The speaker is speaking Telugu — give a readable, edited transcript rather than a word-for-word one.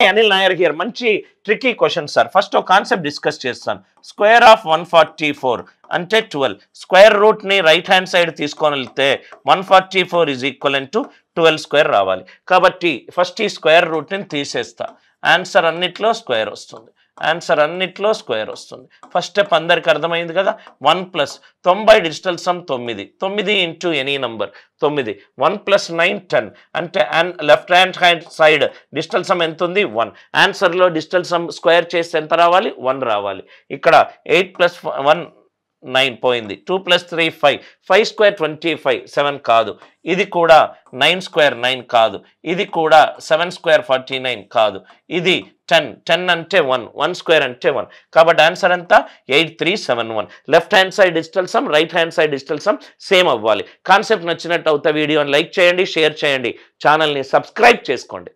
అనిల్ నాయర్ హియర్. మంచి ట్రికీ క్వశ్చన్ సార్. ఫస్ట్ ఒక కాన్సెప్ట్ డిస్కస్ చేస్తాను. స్క్వేర్ ఆఫ్ 144 అంటే 12. స్క్వేర్ రూట్ని రైట్ హ్యాండ్ సైడ్ తీసుకొని వెళ్తే 144 ఈజ్ ఈక్వలెంట్ టు 12 స్క్వేర్ రావాలి. కాబట్టి ఫస్ట్ ఈ స్క్వేర్ రూట్ని తీసేస్తా. ఆన్సర్ అన్నిట్లో స్క్వేర్ వస్తుంది. ఆన్సర్ అన్నిట్లో స్క్వేర్ వస్తుంది. ఫస్ట్ స్టెప్ అందరికి అర్థమైంది కదా. 1 + 90 digital sum 9. 9 into any number 9. 1 + 9 10 అంటే left hand side digital sum ఎంత ఉంది? 1. ఆన్సర్లో డిజిటల్ సమ్ స్క్వేర్ చేస్తే ఎంత రావాలి? 1 రావాలి. ఇక్కడ 8 + 1 9 పోయింది. 2 + 3 5. 5 స్క్వేర్ 25. 7 కాదు. ఇది కూడా 9 స్క్వేర్ 9 కాదు. ఇది కూడా 7 స్క్వేర్ 49 కాదు. ఇది 10. 10 అంటే 1. 1 స్క్వేర్ అంటే 1. కాబట్టి ఆన్సర్ అంతా 8371. Left hand side digital sum, right hand side digital sum same అవ్వాలి. కాన్సెప్ట్ నచ్చినట్టు అవుతా వీడియోని లైక్ చేయండి, షేర్ చేయండి, ఛానల్ని సబ్స్క్రైబ్ చేసుకోండి.